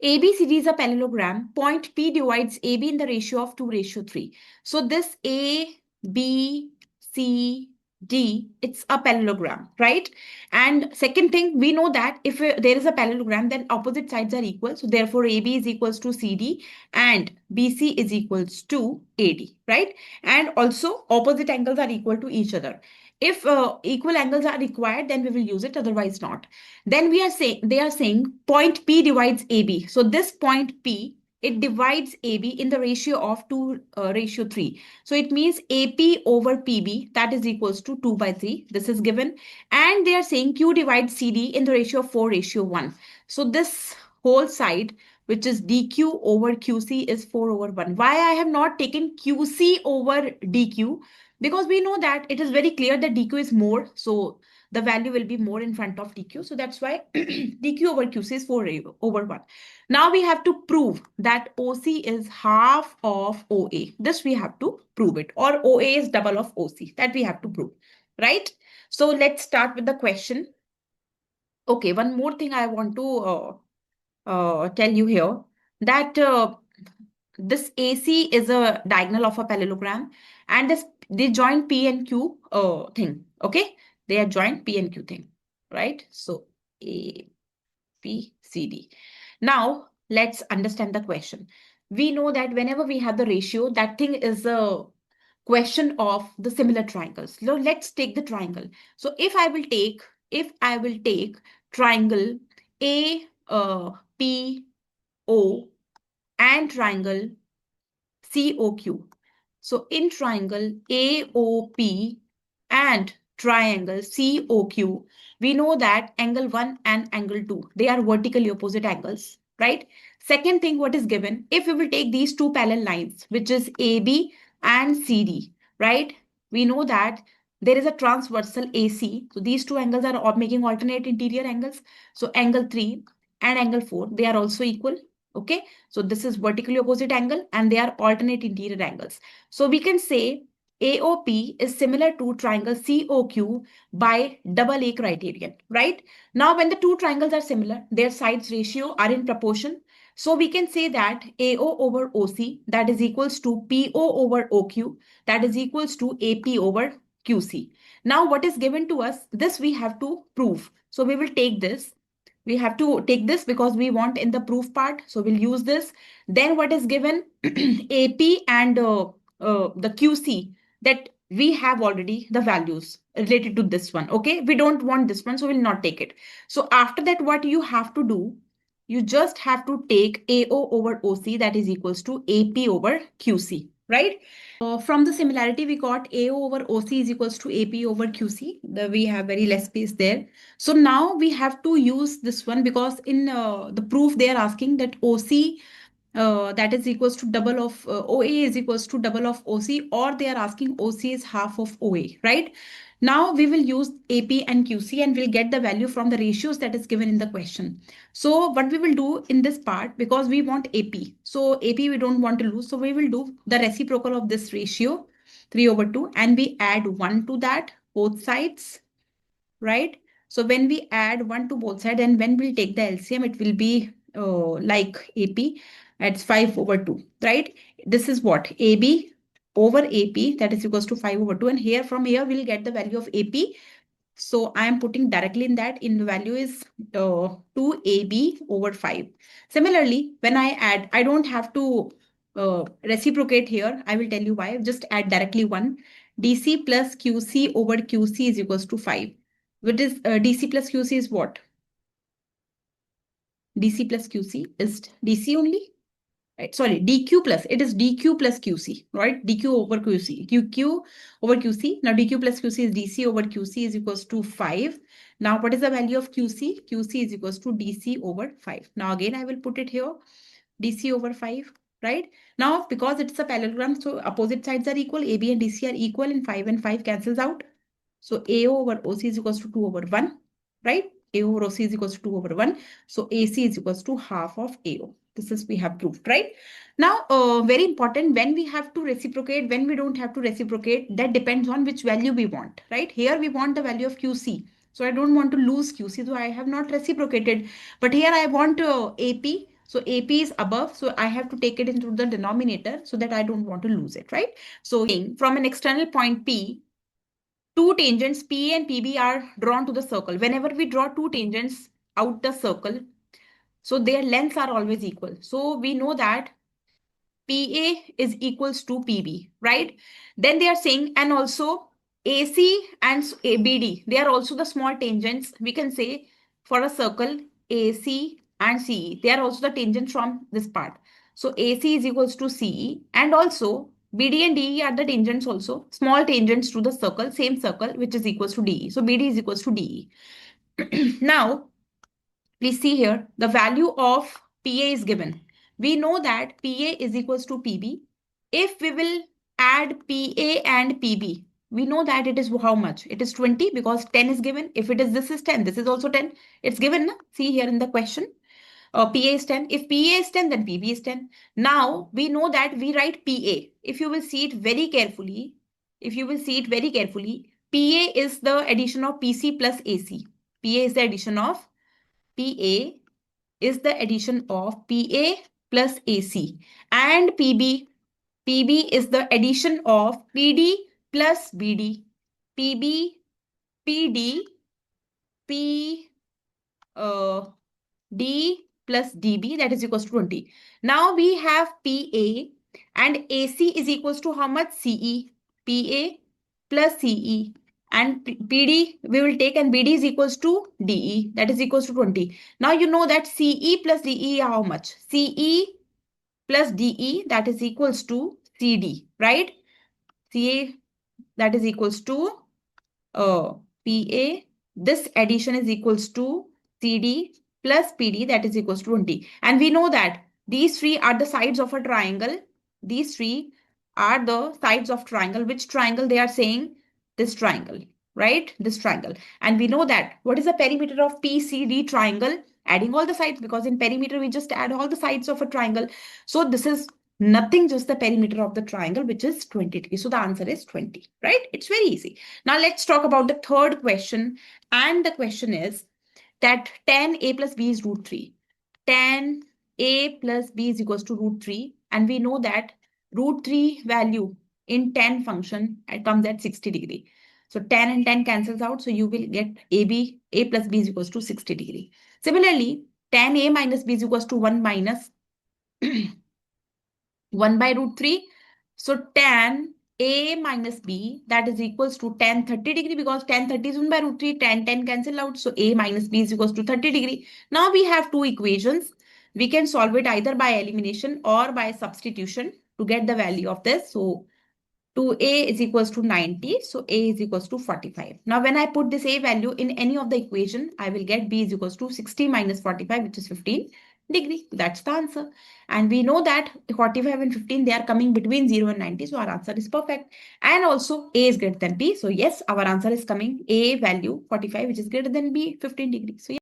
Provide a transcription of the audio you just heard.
ABCD is a parallelogram. Point P divides AB in the ratio of 2:3. So this ABCD, it's a parallelogram, right? And second thing, we know that if there is a parallelogram, then opposite sides are equal. So therefore, AB is equals to CD and BC is equals to AD, right? And also opposite angles are equal to each other. If equal angles are required, then we will use it, otherwise not. Then we are saying they are saying point P divides AB. So this point P, it divides AB in the ratio of 2:3. So it means AP over PB, that is equals to 2/3. This is given. And they are saying Q divides CD in the ratio of 4:1. So this whole side, which is DQ over QC, is 4/1. Why I have not taken QC over DQ? Because we know that it is very clear that DQ is more. So the value will be more in front of DQ. So that's why DQ over QC is 4/1. Now we have to prove that OC is half of OA. This we have to prove it. Or OA is double of OC. That we have to prove, right? So let's start with the question. Okay, one more thing I want to tell you here, that this AC is a diagonal of a parallelogram, and this they join P and Q thing. Okay, they are joined P and Q thing, right? So A, P, C, D. Now let's understand the question. We know that whenever we have the ratio, that thing is a question of the similar triangles. So let's take the triangle. So if I will take triangle A, P, O and triangle COQ. So in triangle AOP and triangle COQ, we know that angle 1 and angle 2, they are vertically opposite angles, right? Second thing, what is given, if we will take these two parallel lines, which is AB and CD, right? We know that there is a transversal AC. So these two angles are making alternate interior angles. So angle 3 and angle 4, they are also equal. Okay, so this is vertically opposite angle and they are alternate interior angles. So we can say AOP is similar to triangle COQ by double A criterion, right? Now, when the two triangles are similar, their sides ratio are in proportion. So we can say that AO over OC, that is equals to PO over OQ, that is equals to AP over QC. Now, what is given to us, this we have to prove. So we will take this. We have to take this because we want in the proof part. So we'll use this. Then what is given AP and the QC, that we have already the values related to this one. Okay, we don't want this one, so we'll not take it. So after that, what you have to do, you just have to take AO over OC, that is equals to AP over QC, right? From the similarity, we got AO over OC is equals to AP over QC. We have very less space there. So now we have to use this one because in the proof they are asking that OC that is equals to double of OA is equals to double of OC, or they are asking OC is half of OA, right? Now we will use AP and QC and we'll get the value from the ratios that is given in the question. So what we will do in this part, because we want AP, so AP we don't want to lose, so we will do the reciprocal of this ratio 3/2 and we add 1 to that both sides, right? So when we add 1 to both sides and when we'll take the LCM, it will be like AP, it's 5/2, right? This is what? AB over AP, that is equals to 5/2. And here from here, we'll get the value of AP. So I am putting directly in that, in the value is 2AB over 5. Similarly, when I add, I don't have to reciprocate here. I will tell you why. Just add directly 1. DC plus QC over QC is equals to 5. What is DC plus QC is what? DC plus QC is DC only? Right, sorry, DQ plus, it is DQ plus QC, right? DQ over QC, QQ over QC. Now DQ plus QC is DC over QC is equals to 5. Now what is the value of QC? QC is equals to DC over 5. Now again, I will put it here, DC over 5, right? Now, because it's a parallelogram, so opposite sides are equal, AB and DC are equal, and 5 and 5 cancels out. So AO over OC is equals to 2/1, right? AO over OC is equals to 2/1. So AC is equals to half of AO. This is we have proved, right? Now, very important, when we have to reciprocate, when we don't have to reciprocate, that depends on which value we want, right? Here we want the value of QC. So I don't want to lose QC, so I have not reciprocated. But here I want AP. So AP is above, so I have to take it into the denominator so that I don't want to lose it, right? So from an external point P, two tangents PA and PB are drawn to the circle. Whenever we draw two tangents out the circle, so their lengths are always equal. So we know that PA is equals to PB, right? Then they are saying, and also AC and BD, they are also the small tangents. We can say for a circle, AC and CE, they are also the tangents from this part. So AC is equals to CE, and also BD and DE are the tangents also, small tangents to the circle, same circle, which is equals to DE. So BD is equals to DE. Now, please see here, the value of PA is given. We know that PA is equals to PB. If we will add PA and PB, we know that it is how much? It is 20 because 10 is given. If it is this is 10, this is also 10. It's given. Na? See here in the question. PA is 10. If PA is 10, then PB is 10. Now we know that we write PA. If you will see it very carefully, PA is the addition of PC plus AC. PA is the addition of PA is the addition of PA plus AC, and PB is the addition of PD plus BD. PB, PD, P, D plus DB, that is equals to 20. Now we have PA and AC is equals to how much? CE. PA plus CE, and PD we will take, and BD is equals to DE, that is equals to 20. Now you know that CE plus DE how much? CE plus DE, that is equals to CD, right? CA, that is equals to PA. This addition is equals to CD plus PD, that is equals to 20. And we know that these three are the sides of a triangle. These three are the sides of triangle. Which triangle they are saying? This triangle, right? This triangle. And we know that what is the perimeter of PCD triangle? Adding all the sides, because in perimeter we just add all the sides of a triangle. So this is nothing, just the perimeter of the triangle, which is 20 degrees. So the answer is 20, right? It's very easy. Now let's talk about the third question. And the question is that tan A plus B is root 3. Tan A plus B is equals to root 3. And we know that root 3 value in tan function comes at 60 degree. So tan and tan cancels out. So you will get A plus B is equals to 60 degree. Similarly, tan A minus B is equals to 1 minus 1 by root 3. So tan A minus B, that is equals to tan 30 degree, because tan 30 is 1 by root 3, tan 10 cancel out. So A minus B is equals to 30 degree. Now we have two equations. We can solve it either by elimination or by substitution to get the value of this. So 2A is equals to 90. So A is equals to 45. Now when I put this A value in any of the equation, I will get B is equals to 60 minus 45, which is 15 degree. That's the answer. And we know that 45 and 15, they are coming between 0 and 90. So our answer is perfect. And also A is greater than B. So yes, our answer is coming A value 45, which is greater than B 15 degrees. So